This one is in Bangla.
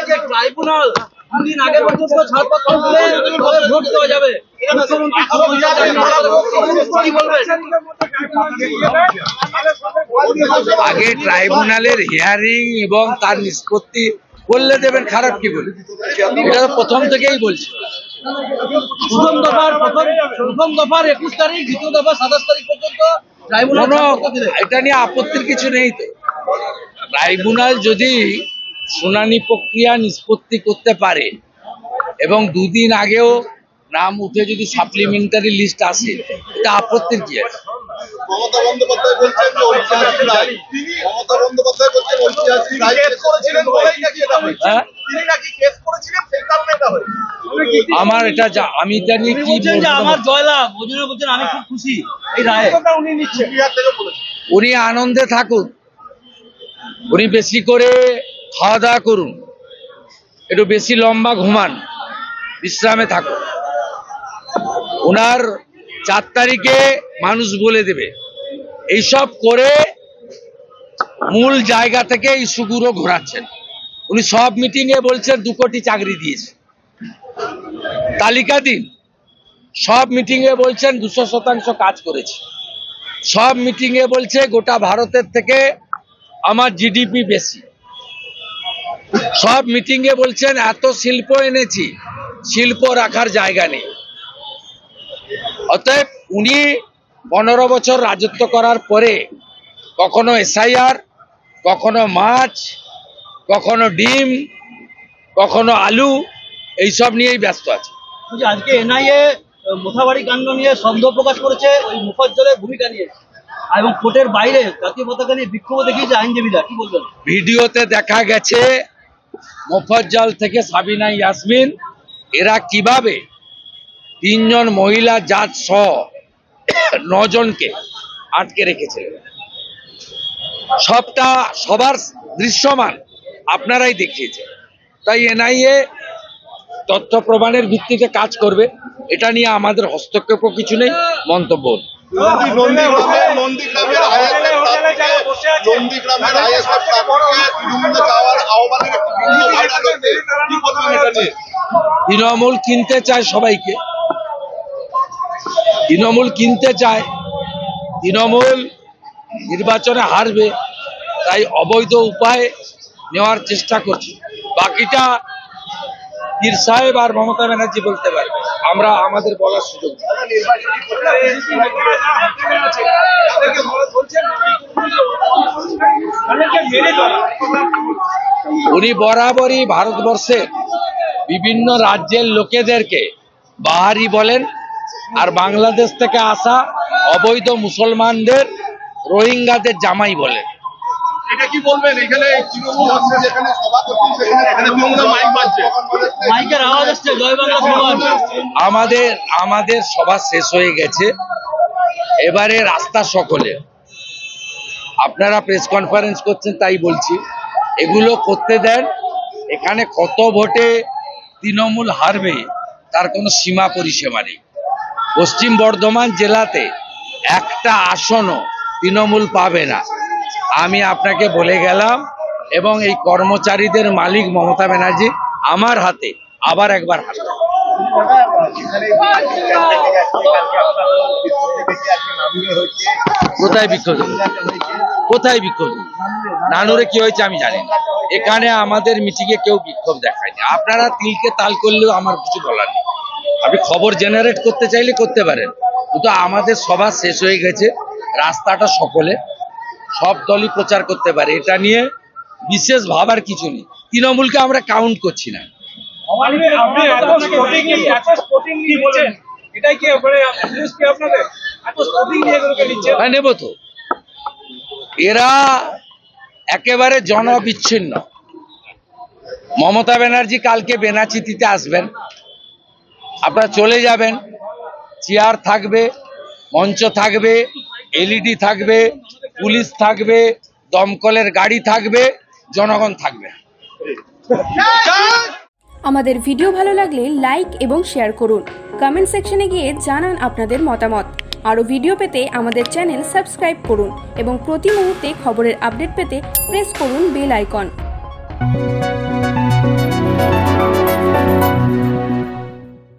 যে ট্রাইব্যুনাল দুদিন আগে পর্যন্ত ছাড়পত্র দিলে তবে ভোট দেওয়া যাবে, কি বলবেন? আগে ট্রাইব্যুনালের হিয়ারিং এবং তার নিষ্পত্তি করলে দেবেন, খারাপ কি বলে? এটা তো প্রথম থেকেই বলছি। প্রথম দফার 21 তারিখ, দ্বিতীয় দফা 27 তারিখ পর্যন্ত ট্রাইব্যুনাল এটা নিয়ে আপত্তির কিছু নেই তো। ট্রাইব্যুনাল যদি শুনানি প্রক্রিয়া নিষ্পত্তি করতে পারে এবং দুদিন আগেও নাম উঠে যদি সাপ্লিমেন্টারি লিস্ট আসে, এটা আপত্তির কি আছে? মমতা বন্দ্যোপাধ্যায় বলছেন যে ঐতিহাসিক রায়, মমতা বন্দ্যোপাধ্যায় বলছেন ঐতিহাসিক রায় কেস করেছিলেন বলেই নাকি এটা হয়েছে। তিনি নাকি কেস করেছিলেন, সেই কারণে এটা হয়েছে। আমার এটা আমি এটা নিয়ে কি বলছেন যে আমার জয়লাভ, ওজন্য বলছেন আমি খুব খুশি এই রায়ে। উনি নিচ্ছেন, বিহার থেকে বলেছেন। উনি আনন্দে থাকুন, উনি বেশি করে খাওয়া দাওয়া করুন, একটু বেশি লম্বা ঘুমান, বিশ্রামে থাকুন। ওনার 4 তারিখে মানুষ বলে দেবে। এইসব করে মূল জায়গা থেকে ইস্যুগুলো ঘোরাচ্ছেন। উনি সব মিটিংয়ে বলছেন 2 কোটি চাকরি দিয়েছে, তালিকা দিন। সব মিটিংয়ে বলছেন 200% কাজ করেছে। সব মিটিংয়ে বলছে গোটা ভারতের থেকে আমার জিডিপি বেশি। সব মিটিংয়ে বলছেন এত শিল্প এনেছি, শিল্প রাখার জায়গা নেই। অতএব উনি 15 বছর রাজত্ব করার পরে কখনো এসআইআর, কখনো মাছ, কখনো ডিম, কখনো আলু, এইসব নিয়েই ব্যস্ত আছে। আজকে এনআইএ মোথাবাড়ি কাণ্ড নিয়ে সন্দেহ প্রকাশ করেছে ওই মুফজ্জলের ভূমিকা নিয়ে, এবং কোর্টের বাইরে জাতীয় পতাকা নিয়ে বিক্ষোভ দেখিয়েছে আইনজীবীরা, কি বলবেন? ভিডিওতে দেখা গেছে মোফজ্জল থেকে সাবিনা ইয়াসমিন এরা কিভাবে 3 জন মহিলা জাজ সহ 9 জনকে আটকে রেখেছিলেন। সবার দৃশ্যমান আপনারাই দেখিয়েছেন। তাই এনআইএ তথ্য প্রমাণের ভিত্তিতে কাজ করবে, এটা নিয়ে আমাদের হস্তক্ষেপও কিছু নেই, মন্তব্য। তৃণমূল কিনতে চায় সবাইকে, তৃণমূল কিনতে চায়, তৃণমূল নির্বাচনে হারবে, তাই অবৈধ উপায় নেওয়ার চেষ্টা করছে। বাকিটা পীর সাহেব আর মমতা ব্যানার্জি বলতে পারবে, আমরা আমাদের বলার সুযোগ নেই। উনি বরাবরই ভারতবর্ষের বিভিন্ন রাজ্যের লোকেদেরকে বাহারি বলেন, আর বাংলাদেশ থেকে আসা অবৈধ মুসলমানদের রোহিঙ্গাদের জামাই বলেন। এটা কি বলবেন? এখানে তৃণমূল আছে, যেখানে সভা করছেন সেখানে মাইক বাজছে, মাইকের আওয়াজ আসছে, জয় বাংলা স্লোগান। আমাদের সভা শেষ হয়ে গেছে, এবারে রাস্তা সকলে। আপনারা প্রেস কনফারেন্স করছেন তাই বলছি, এগুলো করতে দেন। এখানে কত ভোটে তৃণমূল হারবে তার কোনো সীমা পরিসীমা নেই। পশ্চিম বর্ধমান জেলাতে একটা আসনও তৃণমূল পাবে না, আমি আপনাকে বলে গেলাম। এবং এই কর্মচারীদের মালিক মমতা ব্যানার্জি আমার হাতে আবার একবার হারবে। কোথায় বিক্ষোভ? কোথায় বিক্ষোভ? নানুরে কি হয়েছে আমি জানি না। এখানে আমাদের মিটিংয়ে কেউ বিক্ষোভ দেখায়নি। আপনারা তিলকে তাল করলেও আমার কিছু বলার নেই। আপনি খবর জেনারেট করতে চাইলে করতে পারেন, কিন্তু আমাদের সভা শেষ হয়ে গেছে। রাস্তাটা সকলে, সব দলই প্রচার করতে পারে, এটা নিয়ে বিশেষ ভাবার কিছু নেই। তৃণমূলকে আমরা কাউন্ট করছি না। নেব তো, এরা একেবারে জনবিচ্ছিন্ন। মমতা ব্যানার্জি কালকে বেনাচিতিতে আসবেন, আপনারা চলে যাবেন, চেয়ার থাকবে, মঞ্চ থাকবে, এলইডি থাকবে, পুলিশ থাকবে, দমকলের গাড়ি থাকবে, জনগণ থাকবে। আমাদের ভিডিও ভালো লাগলে লাইক এবং শেয়ার করুন। কমেন্ট সেকশনে গিয়ে জানান আপনাদের মতামত। আরও ভিডিও পেতে আমাদের চ্যানেল সাবস্ক্রাইব করুন এবং প্রতি মুহূর্তে খবরের আপডেট পেতে প্রেস করুন বেল আইকন।